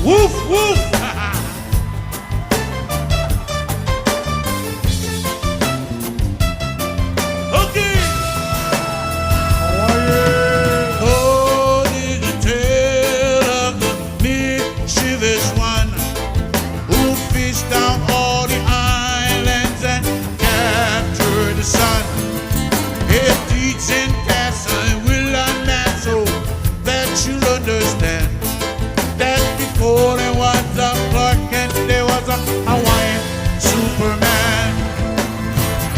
Woof, woof. Okay. Oh, did you tell of the mischievous one who fished out all the islands and captured the sun? If teaching